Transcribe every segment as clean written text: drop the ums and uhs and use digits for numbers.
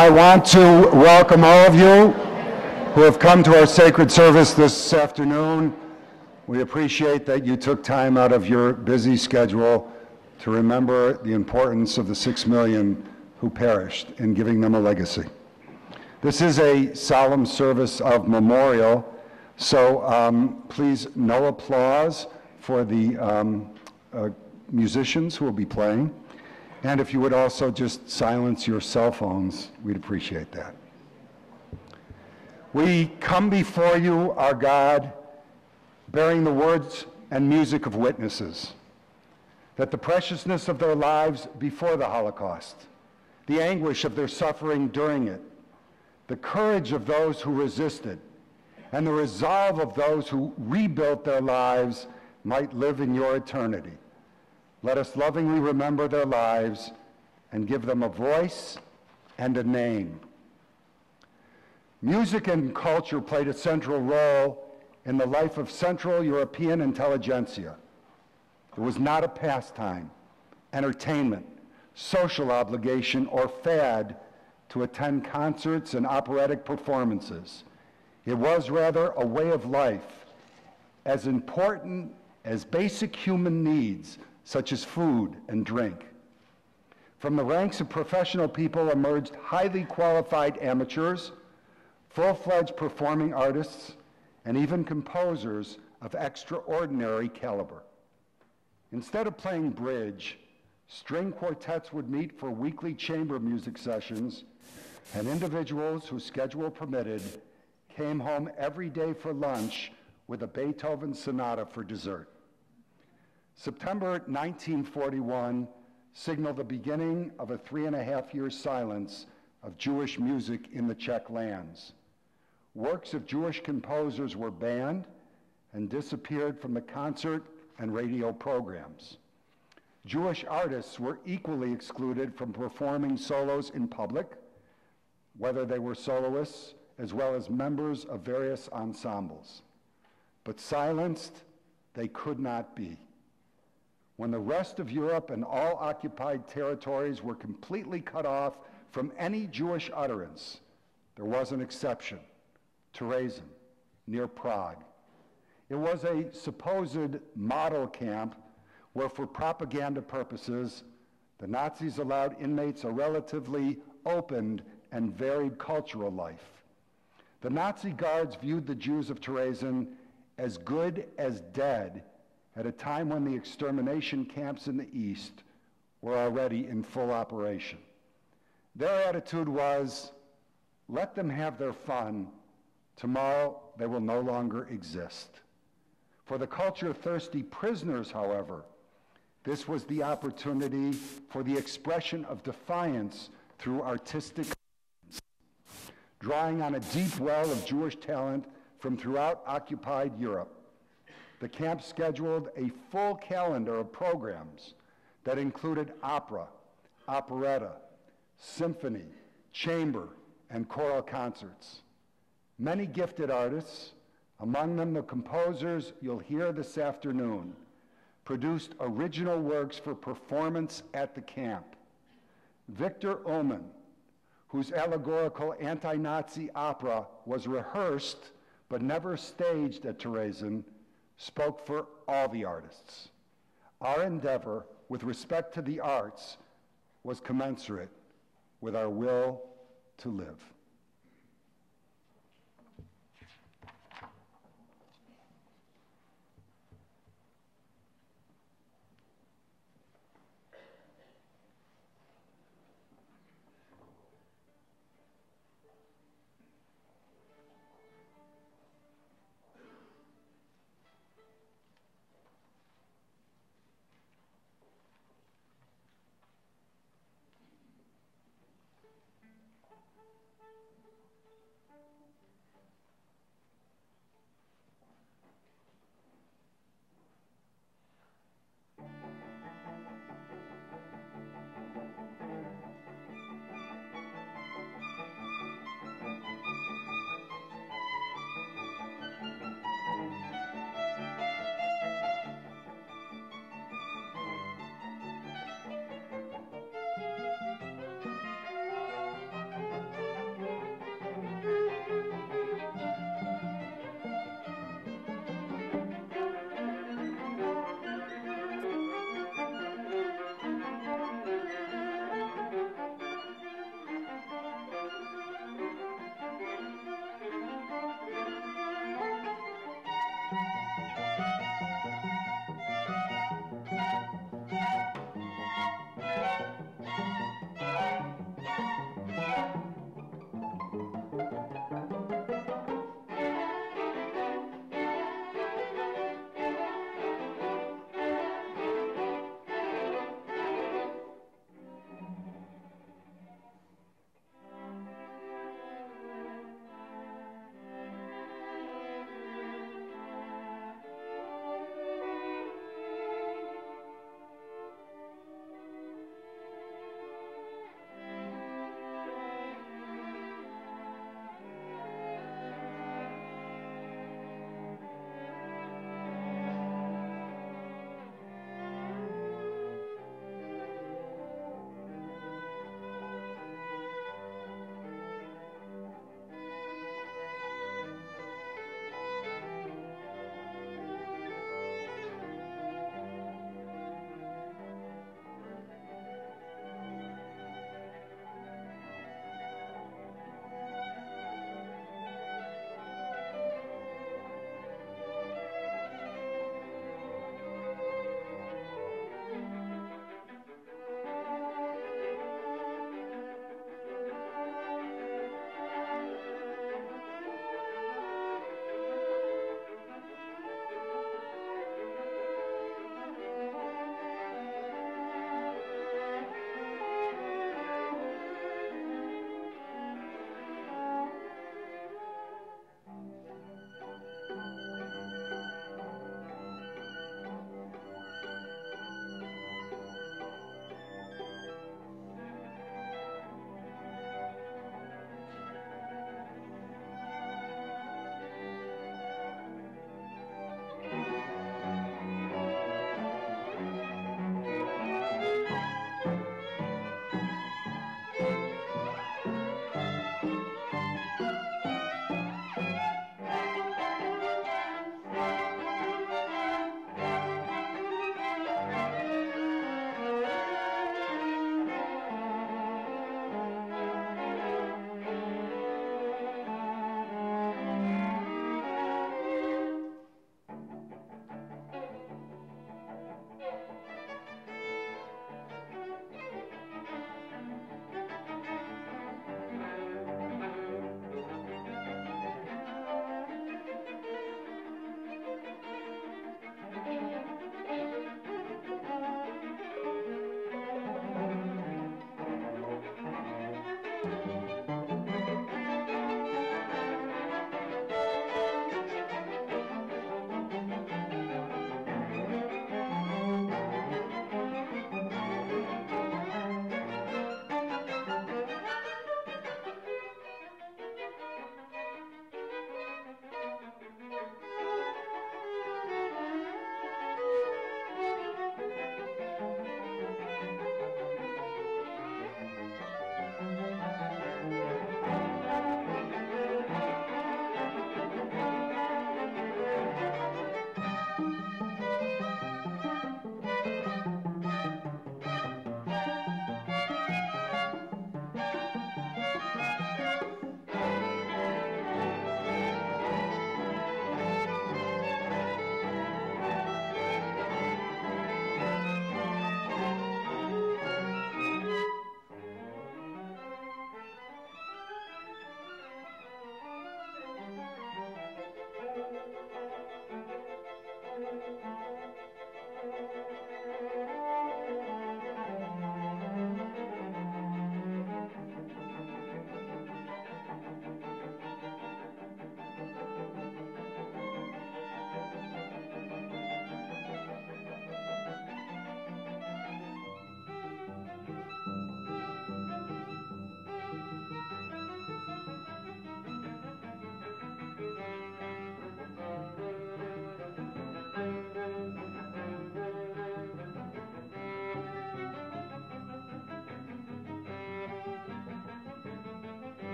I want to welcome all of you who have come to our sacred service this afternoon. We appreciate that you took time out of your busy schedule to remember the importance of the 6 million who perished in giving them a legacy. This is a solemn service of memorial, so please no applause for the musicians who will be playing. And if you would also just silence your cell phones, we'd appreciate that. We come before you, our God, bearing the words and music of witnesses, that the preciousness of their lives before the Holocaust, the anguish of their suffering during it, the courage of those who resisted, and the resolve of those who rebuilt their lives might live in your eternity. Let us lovingly remember their lives and give them a voice and a name. Music and culture played a central role in the life of Central European intelligentsia. It was not a pastime, entertainment, social obligation, or fad to attend concerts and operatic performances. It was rather a way of life, as important as basic human needs such as food and drink. From the ranks of professional people emerged highly qualified amateurs, full-fledged performing artists, and even composers of extraordinary caliber. Instead of playing bridge, string quartets would meet for weekly chamber music sessions, and individuals whose schedule permitted came home every day for lunch with a Beethoven sonata for dessert. September 1941 signaled the beginning of a 3.5-year silence of Jewish music in the Czech lands. Works of Jewish composers were banned and disappeared from the concert and radio programs. Jewish artists were equally excluded from performing solos in public, whether they were soloists as well as members of various ensembles. But silenced, they could not be. When the rest of Europe and all occupied territories were completely cut off from any Jewish utterance, there was an exception, Theresienstadt, near Prague. It was a supposed model camp where, for propaganda purposes, the Nazis allowed inmates a relatively open and varied cultural life. The Nazi guards viewed the Jews of Theresienstadt as good as dead at a time when the extermination camps in the East were already in full operation. Their attitude was, let them have their fun. Tomorrow they will no longer exist. For the culture-thirsty prisoners, however, this was the opportunity for the expression of defiance through artistic means. Drawing on a deep well of Jewish talent from throughout occupied Europe, the camp scheduled a full calendar of programs that included opera, operetta, symphony, chamber, and choral concerts. Many gifted artists, among them the composers you'll hear this afternoon, produced original works for performance at the camp. Victor Ullmann, whose allegorical anti-Nazi opera was rehearsed but never staged at Theresienstadt, spoke for all the artists. Our endeavor with respect to the arts was commensurate with our will to live.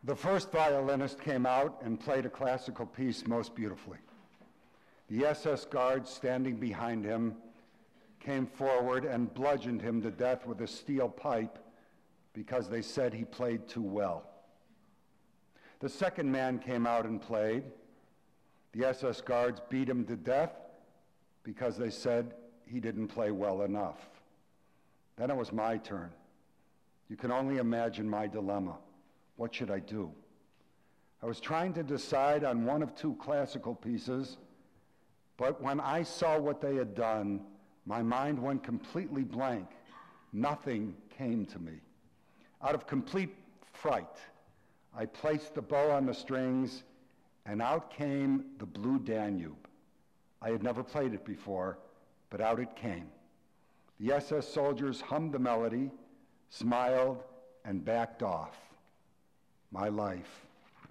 The first violinist came out and played a classical piece most beautifully. The SS guards standing behind him came forward and bludgeoned him to death with a steel pipe because they said he played too well. The second man came out and played. The SS guards beat him to death because they said he didn't play well enough. Then it was my turn. You can only imagine my dilemma. What should I do? I was trying to decide on one of two classical pieces, but when I saw what they had done, my mind went completely blank. Nothing came to me. Out of complete fright, I placed the bow on the strings, and out came the Blue Danube. I had never played it before, but out it came. The SS soldiers hummed the melody, smiled, and backed off. My life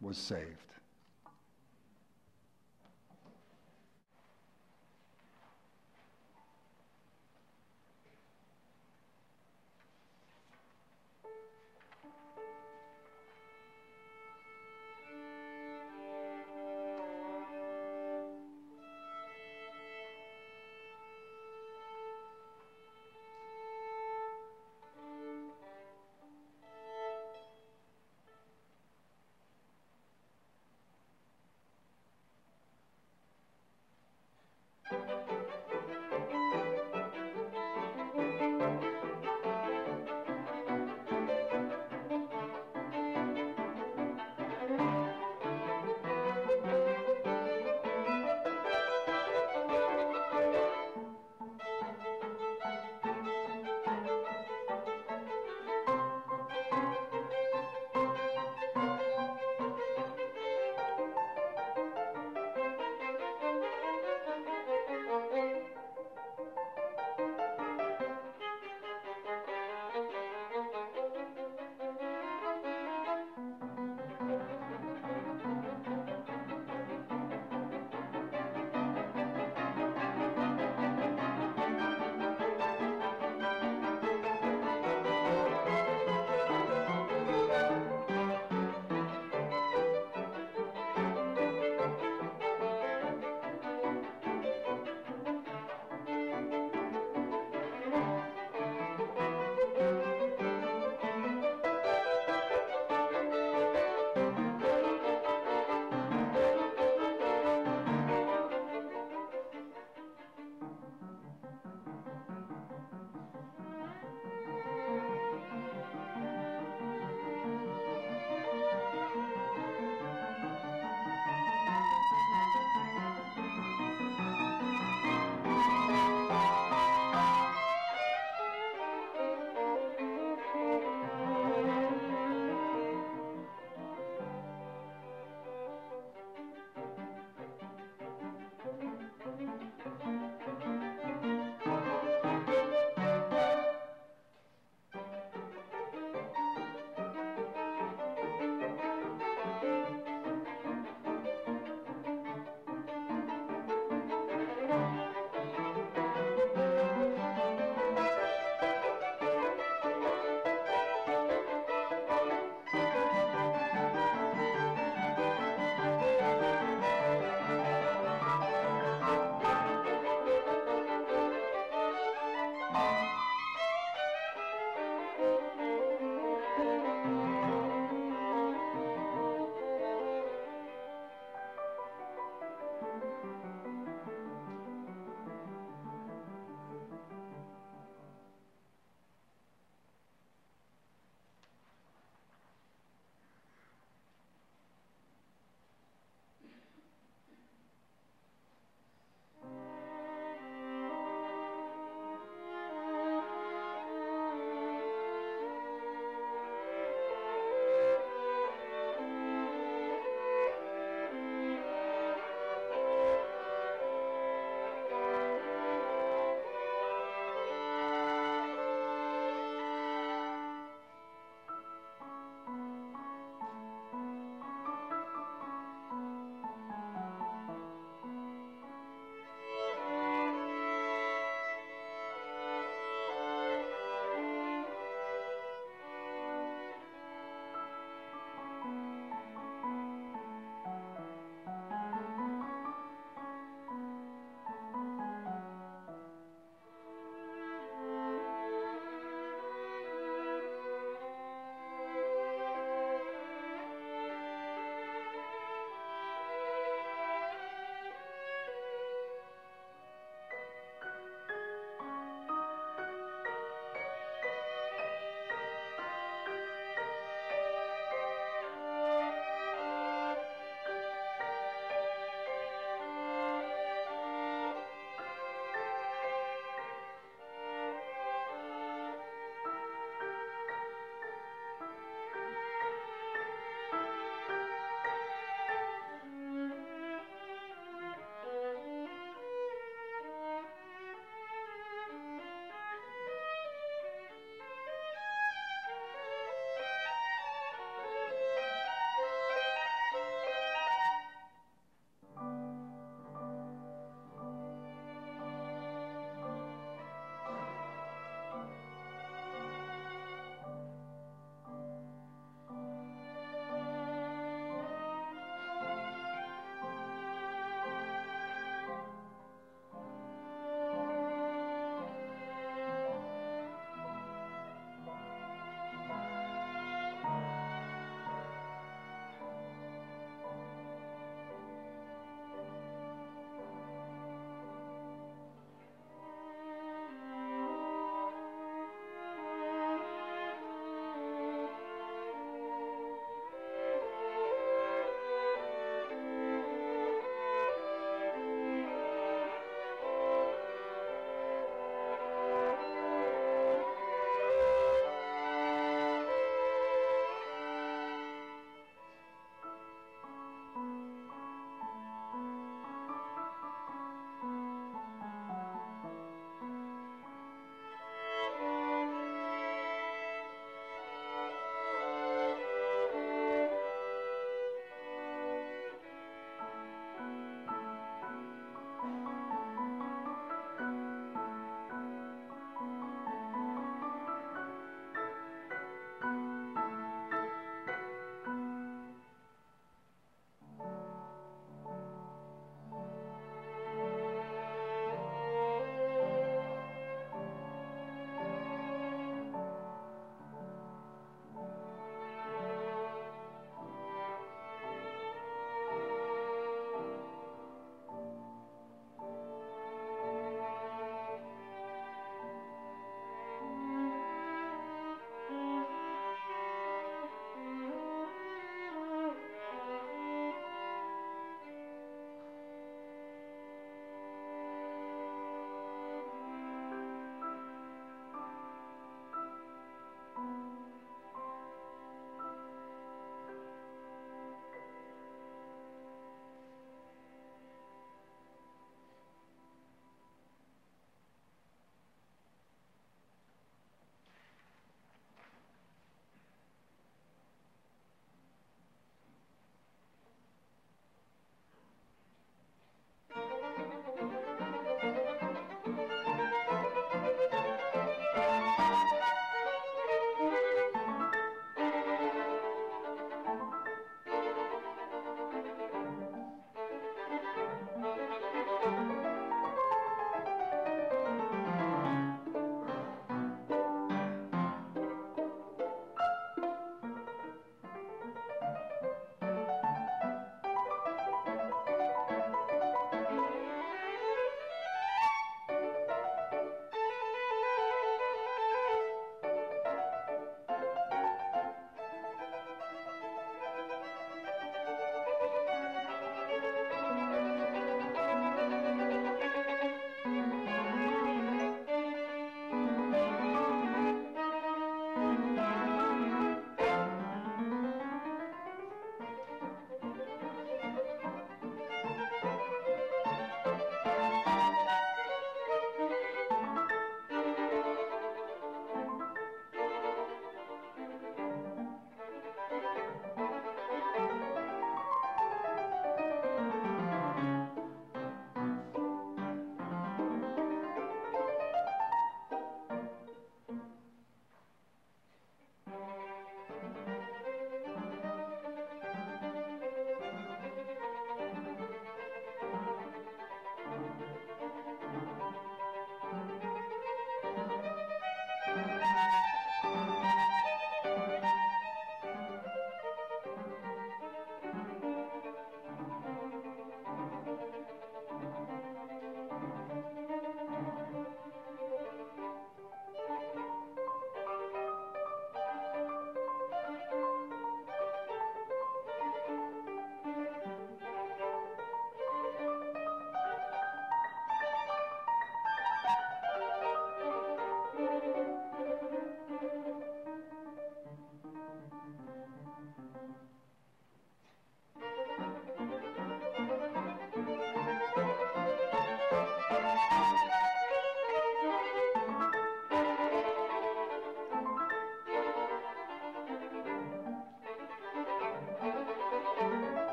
was saved.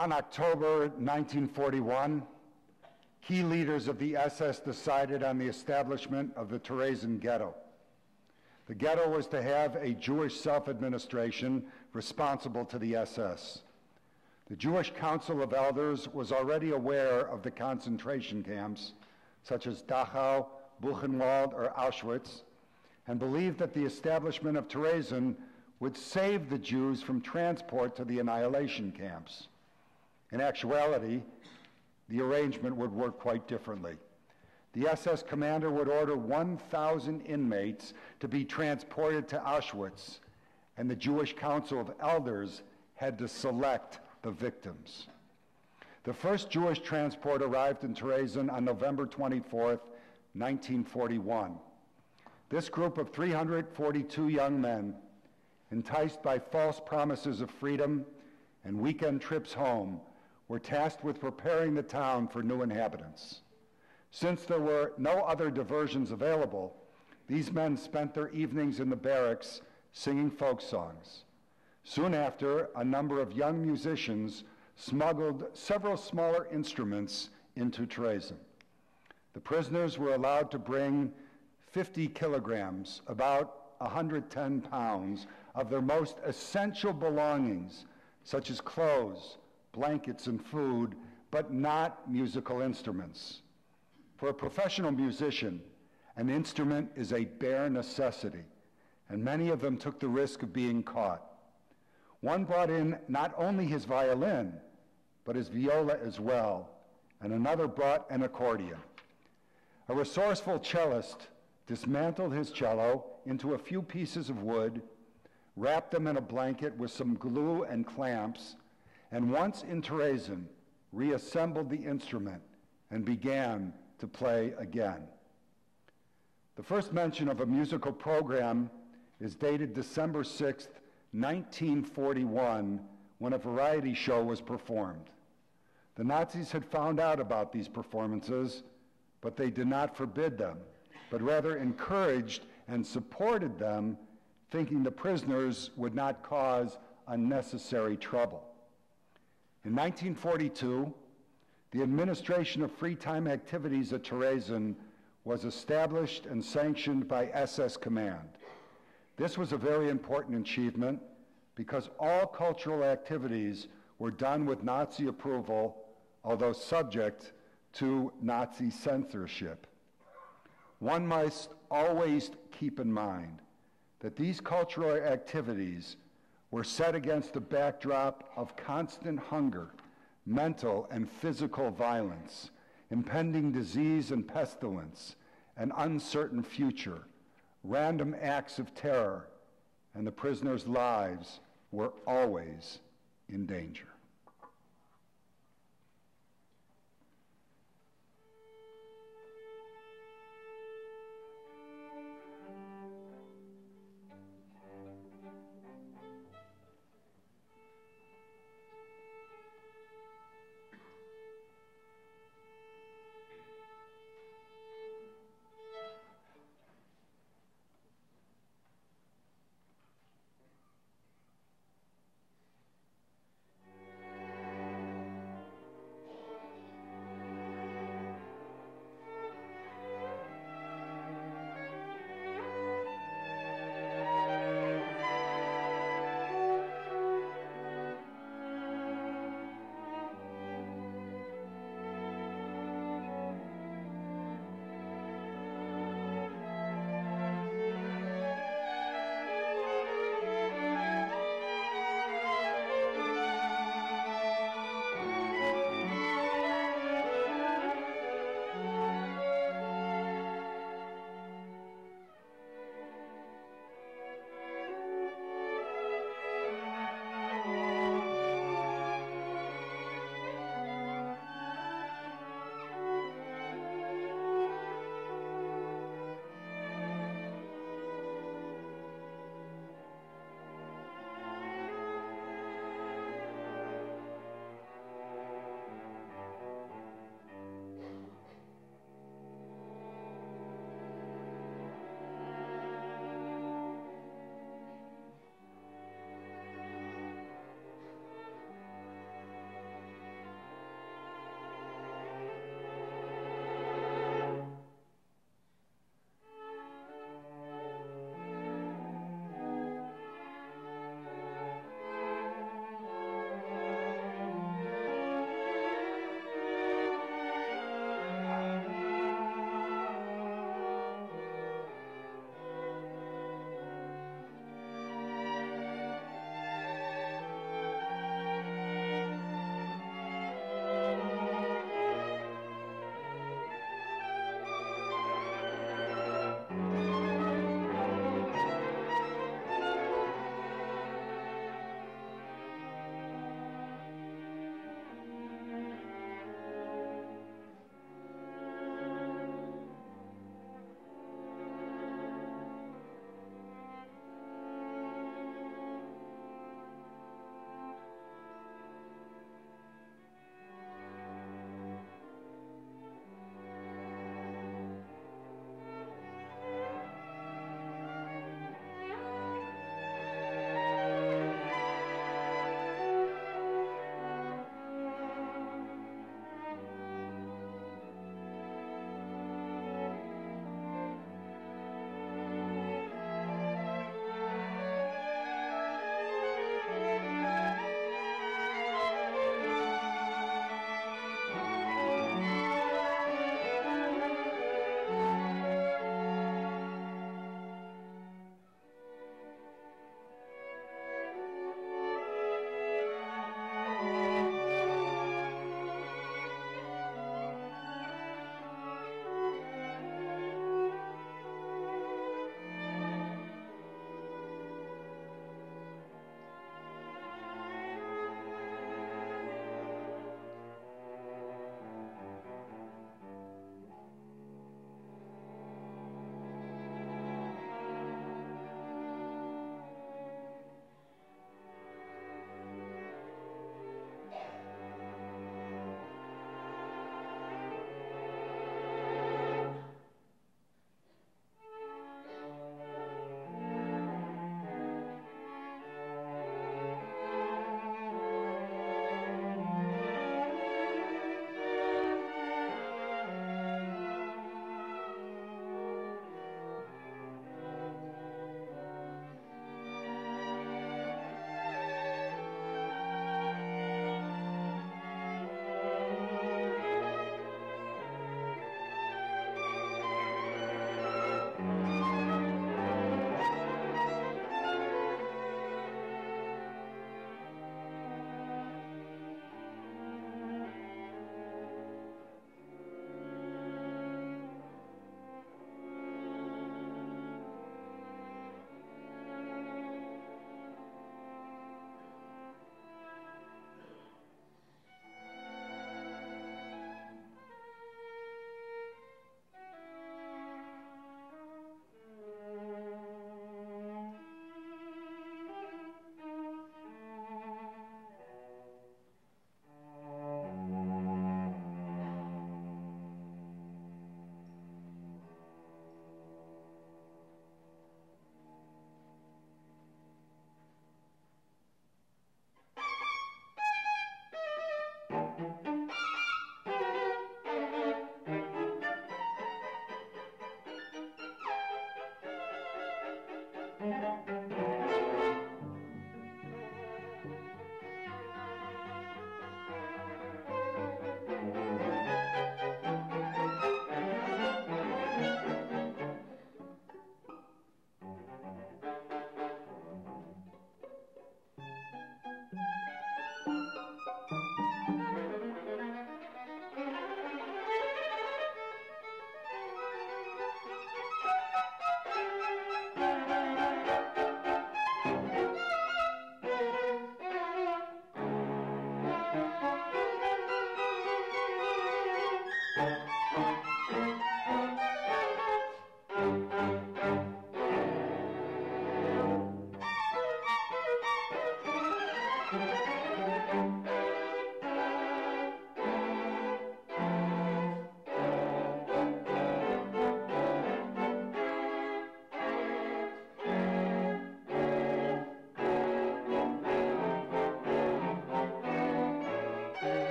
On October 1941, key leaders of the SS decided on the establishment of the Theresian ghetto. The ghetto was to have a Jewish self-administration responsible to the SS. The Jewish Council of Elders was already aware of the concentration camps, such as Dachau, Buchenwald, or Auschwitz, and believed that the establishment of Theresian would save the Jews from transport to the annihilation camps. In actuality, the arrangement would work quite differently. The SS commander would order 1,000 inmates to be transported to Auschwitz, and the Jewish Council of Elders had to select the victims. The first Jewish transport arrived in Theresian on November 24th, 1941. This group of 342 young men, enticed by false promises of freedom and weekend trips home, were tasked with preparing the town for new inhabitants. Since there were no other diversions available, these men spent their evenings in the barracks singing folk songs. Soon after, a number of young musicians smuggled several smaller instruments into Theresian. The prisoners were allowed to bring 50 kilograms, about 110 pounds, of their most essential belongings, such as clothes, blankets, and food, but not musical instruments. For a professional musician, an instrument is a bare necessity, and many of them took the risk of being caught. One brought in not only his violin, but his viola as well, and another brought an accordion. A resourceful cellist dismantled his cello into a few pieces of wood, wrapped them in a blanket with some glue and clamps, and once in Theresienstadt, reassembled the instrument and began to play again. The first mention of a musical program is dated December 6th, 1941, when a variety show was performed. The Nazis had found out about these performances, but they did not forbid them, but rather encouraged and supported them, thinking the prisoners would not cause unnecessary trouble. In 1942, the administration of free time activities at Theresienstadt was established and sanctioned by SS Command. This was a very important achievement because all cultural activities were done with Nazi approval, although subject to Nazi censorship. One must always keep in mind that these cultural activities were set against the backdrop of constant hunger, mental and physical violence, impending disease and pestilence, an uncertain future, random acts of terror, and the prisoners' lives were always in danger.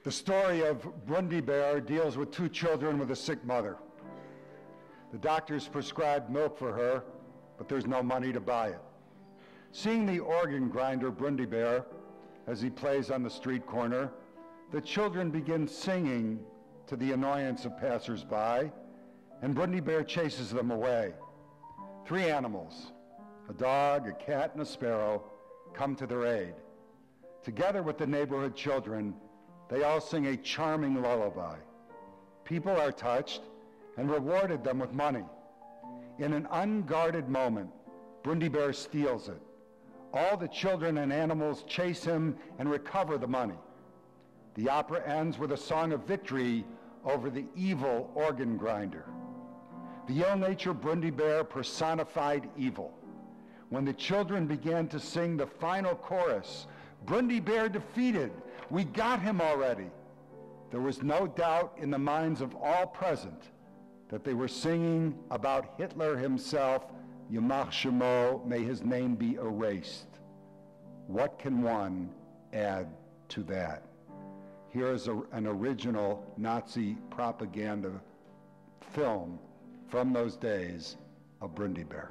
The story of Brundibár deals with two children with a sick mother. The doctors prescribed milk for her, but there's no money to buy it. Seeing the organ grinder Brundibár as he plays on the street corner, the children begin singing to the annoyance of passers-by, and Brundibár chases them away. Three animals, a dog, a cat, and a sparrow, come to their aid. Together with the neighborhood children, they all sing a charming lullaby. People are touched and rewarded them with money. In an unguarded moment, Brundibár steals it. All the children and animals chase him and recover the money. The opera ends with a song of victory over the evil organ grinder. The ill-natured Brundibár personified evil. When the children began to sing the final chorus, Brundibár defeated. We got him already. There was no doubt in the minds of all present that they were singing about Hitler himself, Yamach Shemo, may his name be erased. What can one add to that? Here is an original Nazi propaganda film from those days of Brundibár.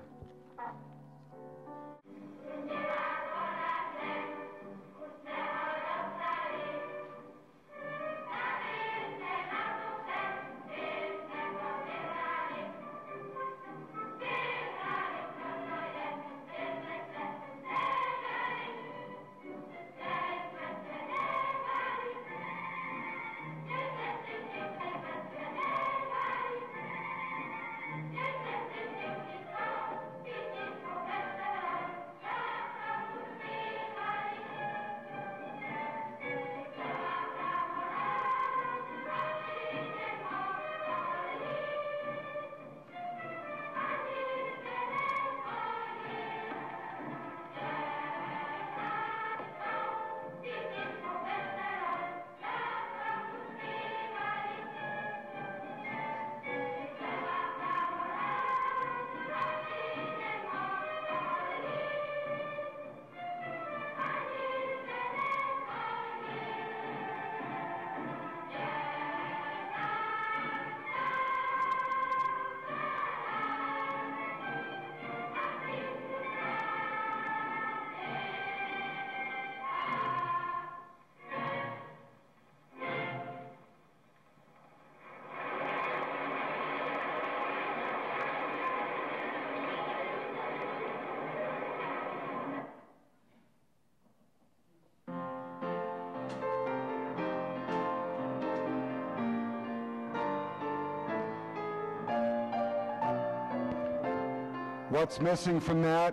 What's missing from that?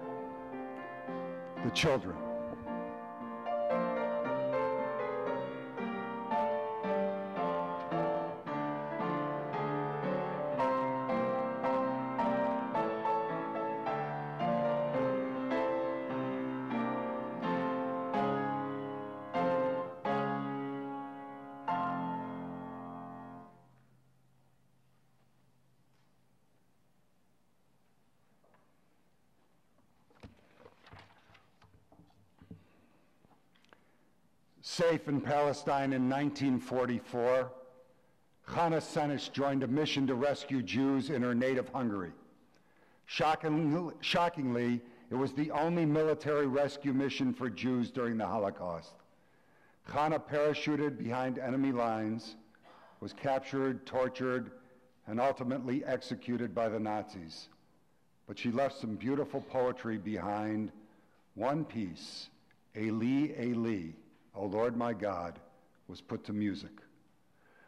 The children. Safe in Palestine in 1944, Hannah Senesh joined a mission to rescue Jews in her native Hungary. Shockingly, it was the only military rescue mission for Jews during the Holocaust. Hannah parachuted behind enemy lines, was captured, tortured, and ultimately executed by the Nazis. But she left some beautiful poetry behind. One piece, Eli, Eli, O Lord my God, was put to music.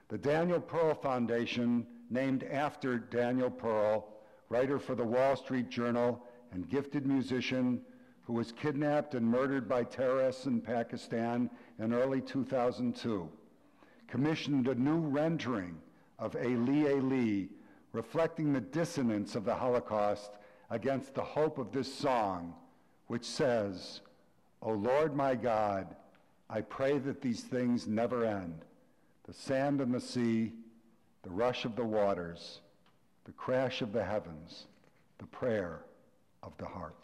The Daniel Pearl Foundation, named after Daniel Pearl, writer for the Wall Street Journal and gifted musician who was kidnapped and murdered by terrorists in Pakistan in early 2002, commissioned a new rendering of Eli, Eli, reflecting the dissonance of the Holocaust against the hope of this song, which says, O Lord my God, I pray that these things never end. The sand and the sea, the rush of the waters, the crash of the heavens, the prayer of the heart.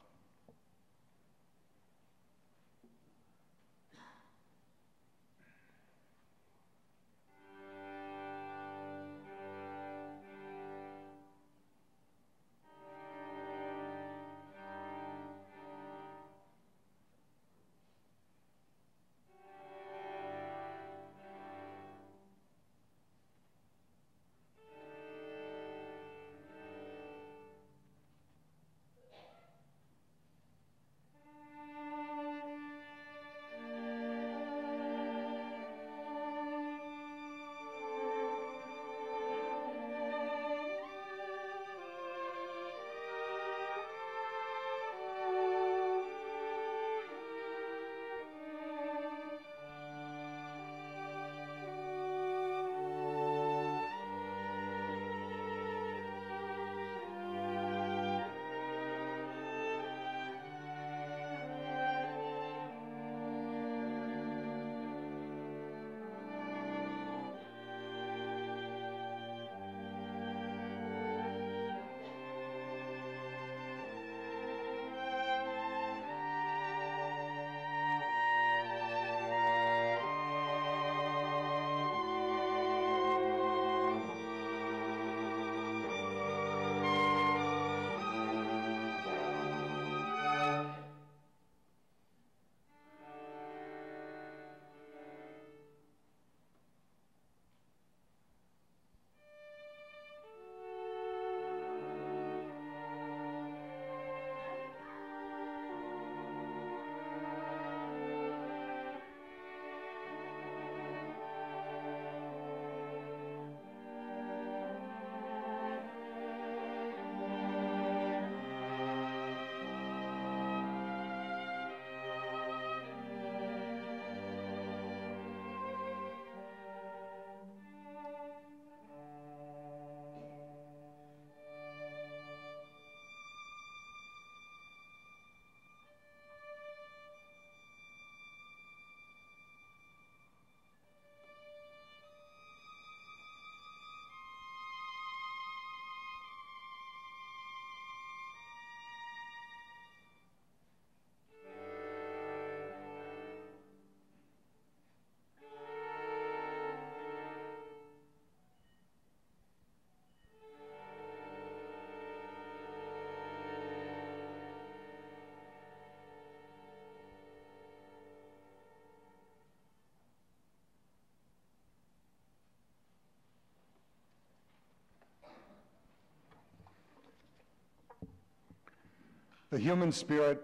The human spirit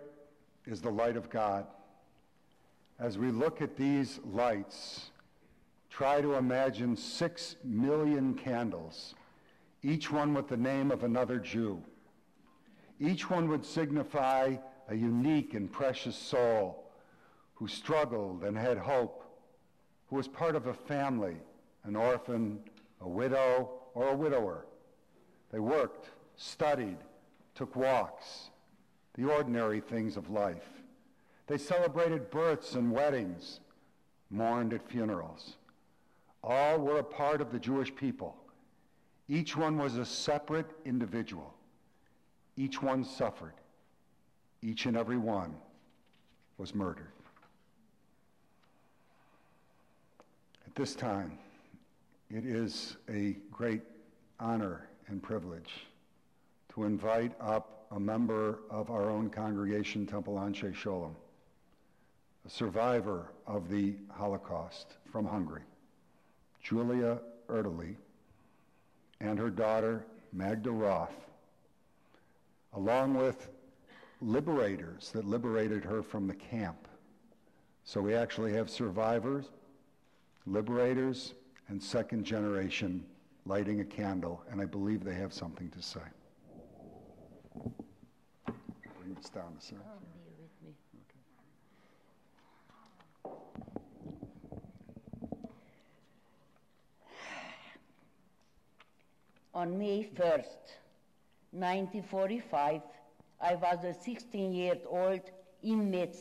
is the light of God. As we look at these lights, try to imagine 6 million candles, each one with the name of another Jew. Each one would signify a unique and precious soul who struggled and had hope, who was part of a family, an orphan, a widow, or a widower. They worked, studied, took walks, the ordinary things of life. They celebrated births and weddings, mourned at funerals. All were a part of the Jewish people. Each one was a separate individual. Each one suffered. Each and every one was murdered. At this time, it is a great honor and privilege to invite up a member of our own congregation, Temple Anshe Sholom, a survivor of the Holocaust from Hungary, Julia Erdely, and her daughter, Magda Roth, along with liberators that liberated her from the camp. So we actually have survivors, liberators, and second generation lighting a candle, and I believe they have something to say. Bring this down, sir. Oh, be with me. On May 1st, 1945, I was a 16-year-old inmate,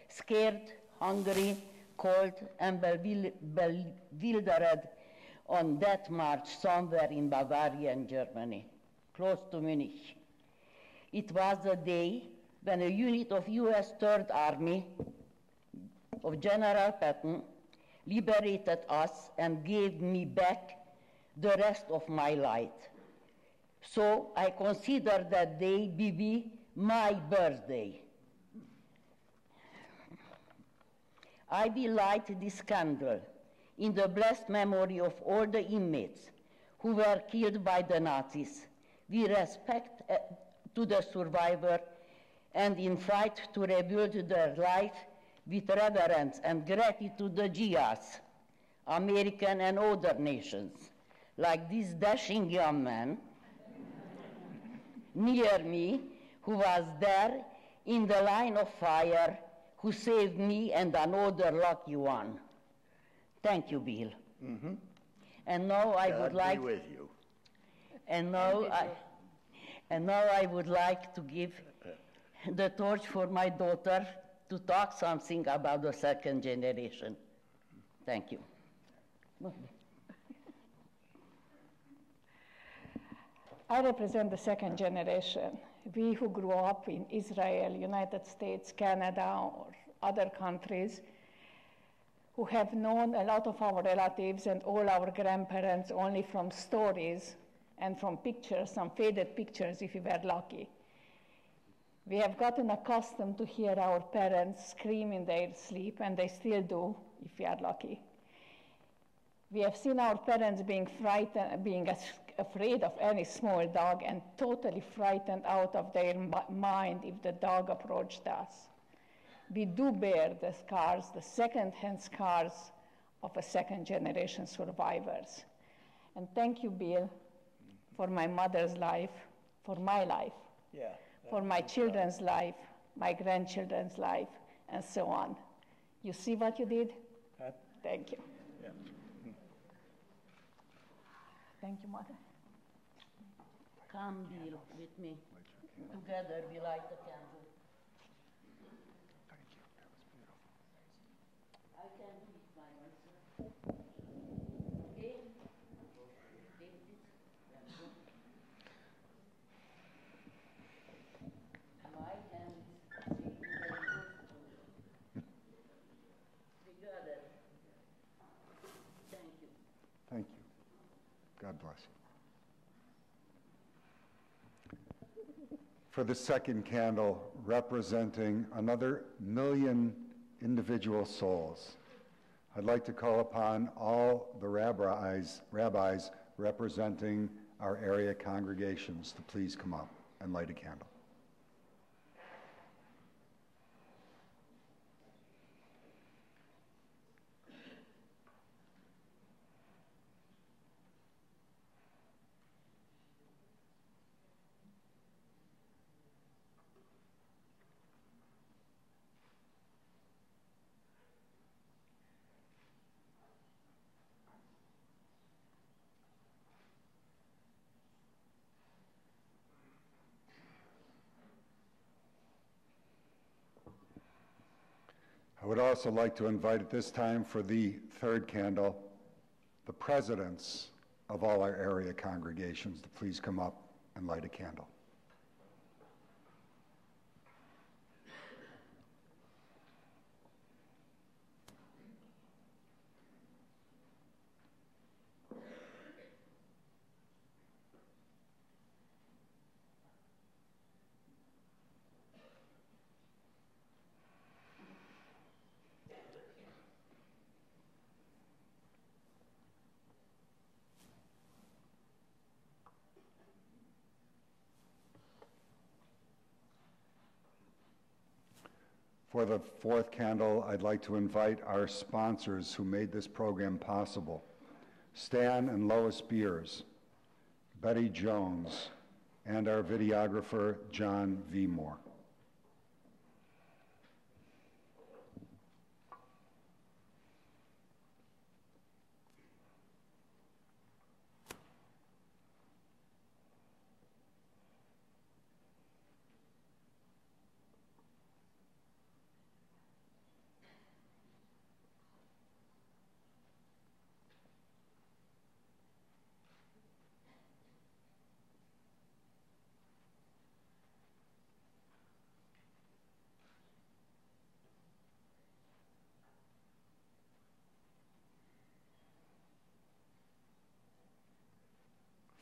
scared, hungry, cold, and bewildered on that march somewhere in Bavarian Germany, close to Munich. It was the day when a unit of U.S. Third Army of General Patton liberated us and gave me back the rest of my life. So I consider that day to be my birthday. I will light this candle in the blessed memory of all the inmates who were killed by the Nazis. We respect to the survivor and invite to rebuild their life with reverence and gratitude to the Jews, American and other nations, like this dashing young man near me who was there in the line of fire, who saved me and another lucky one. Thank you, Bill. Mm-hmm. And now I would like be with you. And now I would like to give the torch for my daughter to talk something about the second generation. Thank you. I represent the second generation. We who grew up in Israel, United States, Canada, or other countries, who have known a lot of our relatives and all our grandparents only from stories and from pictures, some faded pictures if we were lucky. We have gotten accustomed to hear our parents scream in their sleep, and they still do if we are lucky. We have seen our parents being frightened, being afraid of any small dog and totally frightened out of their mind if the dog approached us. We do bear the scars, the second-hand scars of a second-generation survivors. And thank you, Bill, for my mother's life, for my life, for my children's life, my grandchildren's life, and so on. You see what you did? Thank you. Yeah. Thank you, Mother. Come, Bill, with me. Together we light the candle. Thank you. That was beautiful. I can do it by myself. Okay? Take this. My hand is together. Thank you. Thank you. God bless you. For the second candle, representing another 1,000,000 individual souls, I'd like to call upon all the rabbis representing our area congregations to please come up and light a candle. I would also like to invite at this time for the third candle, the presidents of all our area congregations to please come up and light a candle. For the fourth candle, I'd like to invite our sponsors who made this program possible: Stan and Lois Beers, Betty Jones, and our videographer, John V. Moore.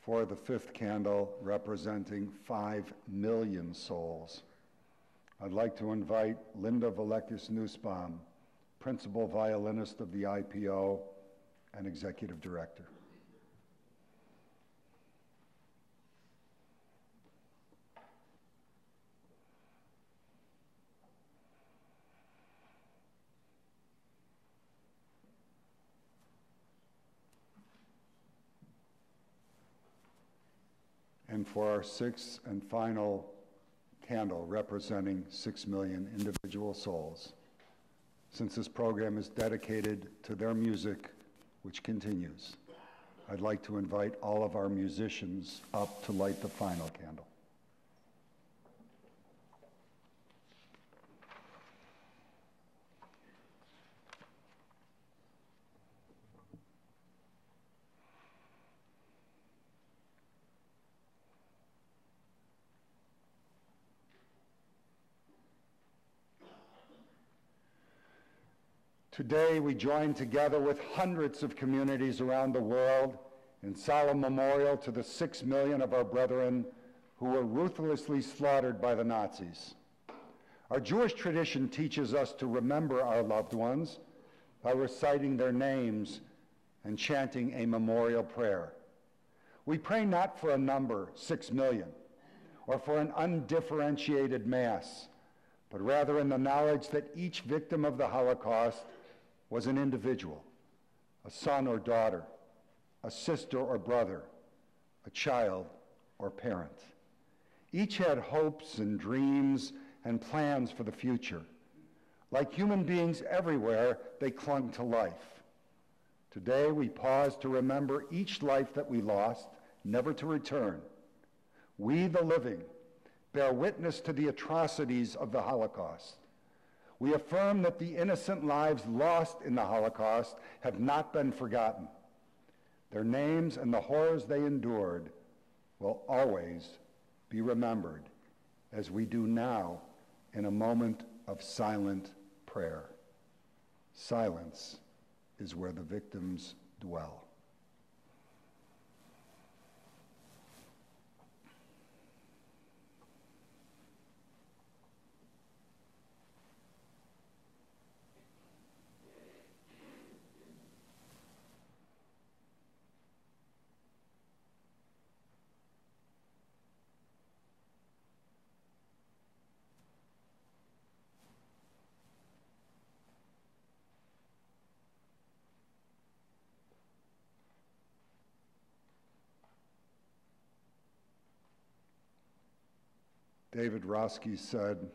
For the fifth candle, representing 5 million souls, I'd like to invite Linda Veleckis Nussbaum, principal violinist of the IPO and executive director. And for our sixth and final candle, representing 6 million individual souls, since this program is dedicated to their music, which continues, I'd like to invite all of our musicians up to light the final candle. Today, we join together with hundreds of communities around the world in solemn memorial to the 6 million of our brethren who were ruthlessly slaughtered by the Nazis. Our Jewish tradition teaches us to remember our loved ones by reciting their names and chanting a memorial prayer. We pray not for a number, 6 million, or for an undifferentiated mass, but rather in the knowledge that each victim of the Holocaust was an individual, a son or daughter, a sister or brother, a child or parent. Each had hopes and dreams and plans for the future. Like human beings everywhere, they clung to life. Today, we pause to remember each life that we lost, never to return. We, the living, bear witness to the atrocities of the Holocaust. We affirm that the innocent lives lost in the Holocaust have not been forgotten. Their names and the horrors they endured will always be remembered, as we do now in a moment of silent prayer. Silence is where the victims dwell. David Roski said,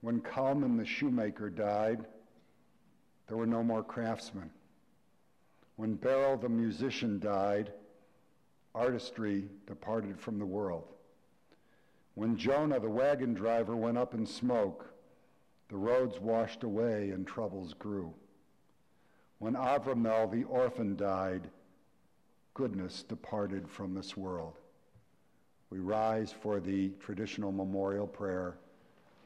"When Kalman the shoemaker died, there were no more craftsmen. When Beryl the musician died, artistry departed from the world. When Jonah the wagon driver went up in smoke, the roads washed away and troubles grew. When Avramel the orphan died, goodness departed from this world. We rise for the traditional memorial prayer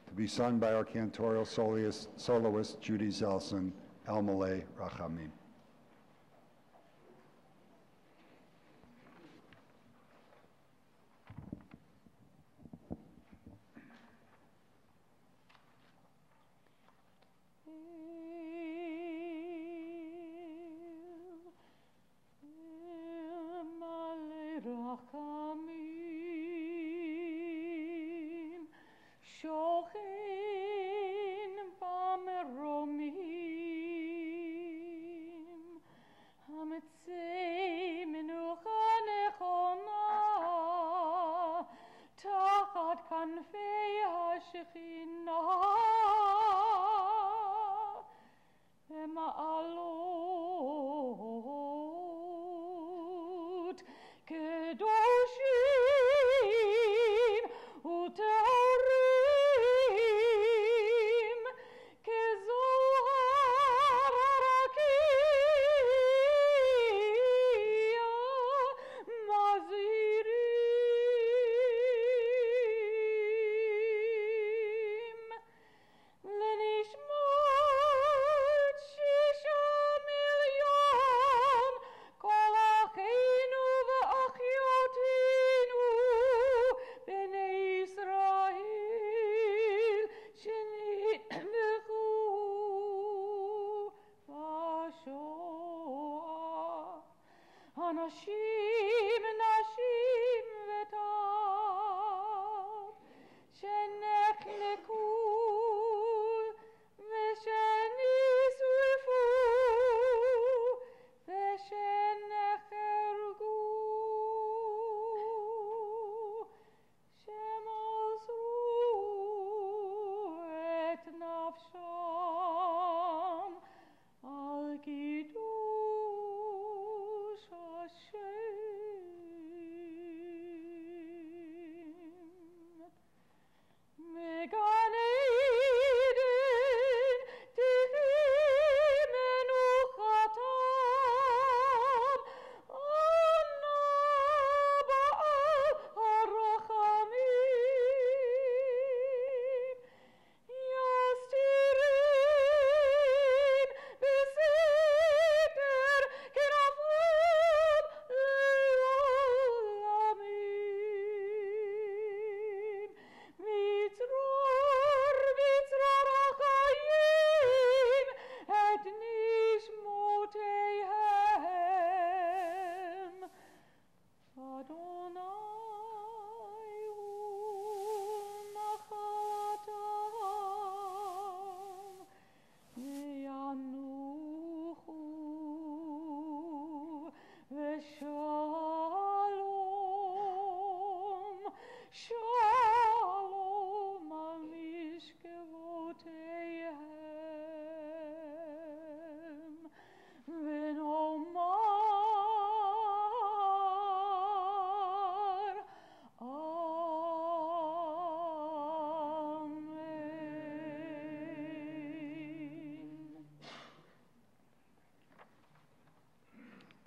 to be sung by our cantorial soloist Judy Zelson, El Malay Rachamim.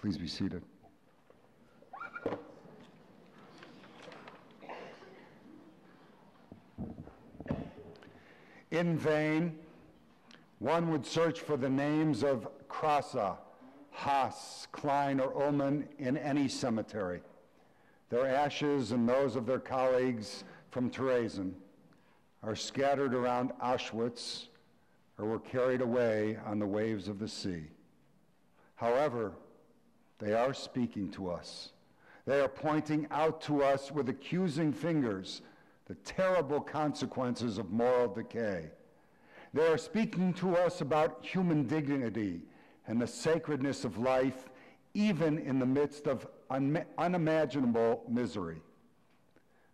Please be seated. In vain, one would search for the names of Krasa, Haas, Klein, or Ullman in any cemetery. Their ashes and those of their colleagues from Theresienstadt are scattered around Auschwitz or were carried away on the waves of the sea. However, they are speaking to us. They are pointing out to us with accusing fingers the terrible consequences of moral decay. They are speaking to us about human dignity and the sacredness of life, even in the midst of unimaginable misery.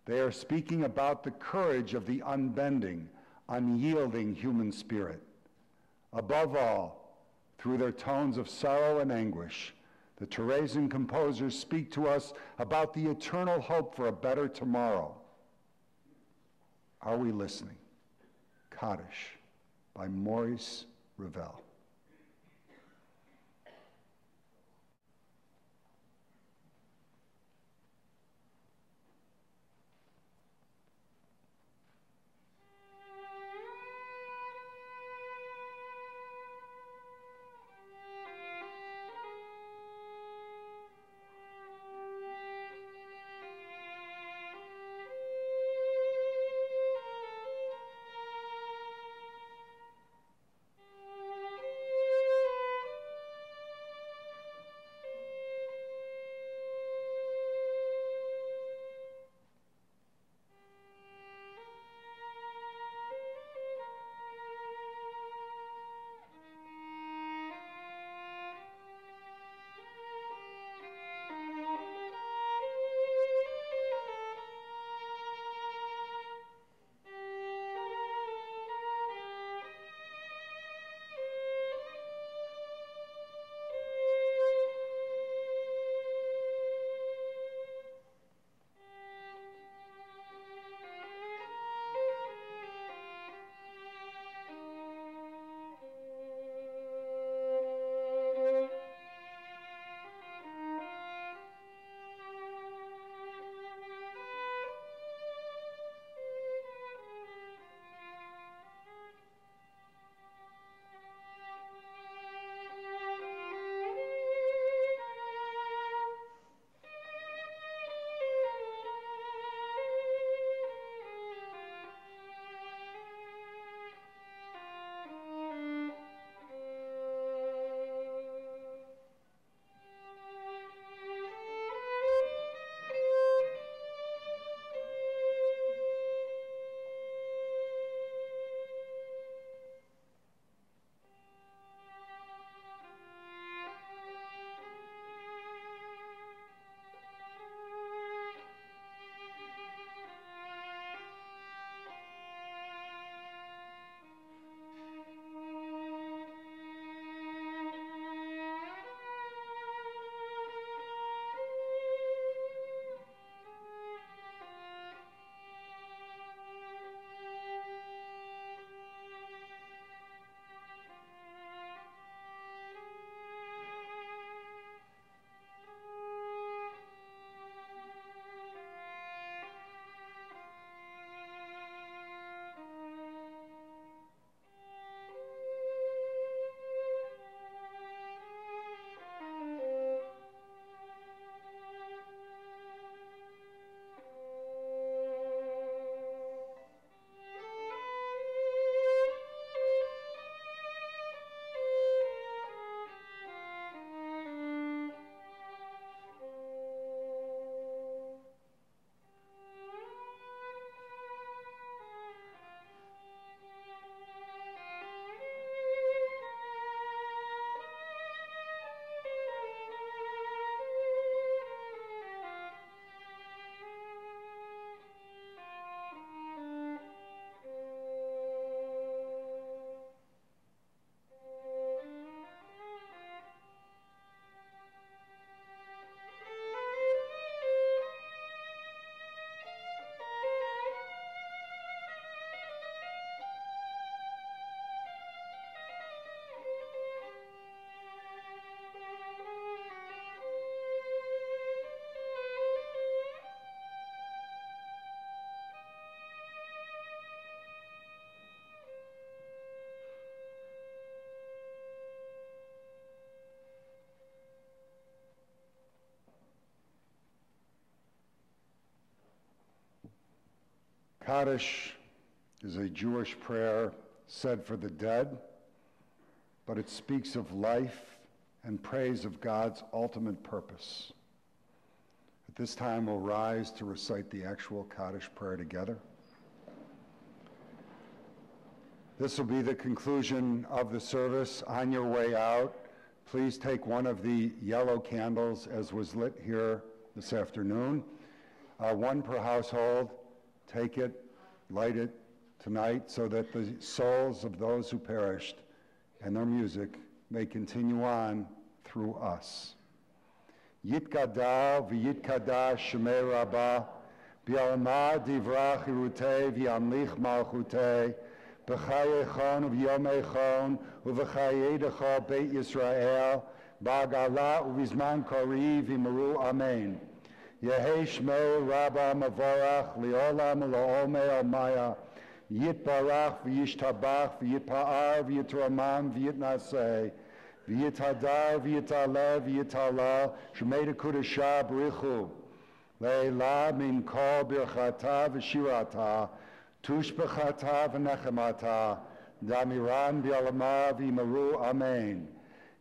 They are speaking about the courage of the unbending, unyielding human spirit. Above all, through their tones of sorrow and anguish, the Theresian composers speak to us about the eternal hope for a better tomorrow. Are we listening? Kaddish. by Maurice Ravel. Kaddish is a Jewish prayer said for the dead, but it speaks of life and praise of God's ultimate purpose. At this time, we'll rise to recite the actual Kaddish prayer together. This will be the conclusion of the service. On your way out, please take one of the yellow candles as was lit here this afternoon. One per household. Take it, light it tonight so that the souls of those who perished and their music may continue on through us. Yitkada v'yitkada shemei Rabba, bi'alma divra chirutei v'yamlich malchutei, b'chayechon u'v'yomechon u'v'chayedecho Beit Yisrael ba'gala u'vizman kori v'imru amen. Yehi shmo Rabba Mavorach li'olam u'la'omei almaya yitbarach v'yishtabach v'yitpa'ar v'yitramam v'yitnaseh v'yitadar v'yitalev v'yitala shemei dekudashah b'richu le'ela min kol birchata v'shirata tushbechata v'nechemata damiran b'yalama v'yimaru amen.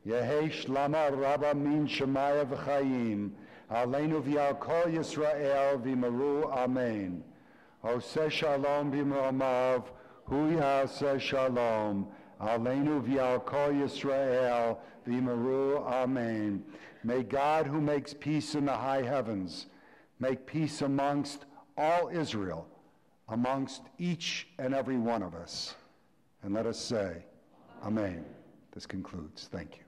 Yehi shlama Rabba min shemaya v'chayim aleinu v'yal kol Yisrael v'yimaru amen. Oseh shalom b'mromav, hu yaseh shalom, aleinu v'yal kol Yisrael v'yimaru amen. May God, who makes peace in the high heavens, make peace amongst all Israel, amongst each and every one of us. And let us say, Amen. This concludes. Thank you.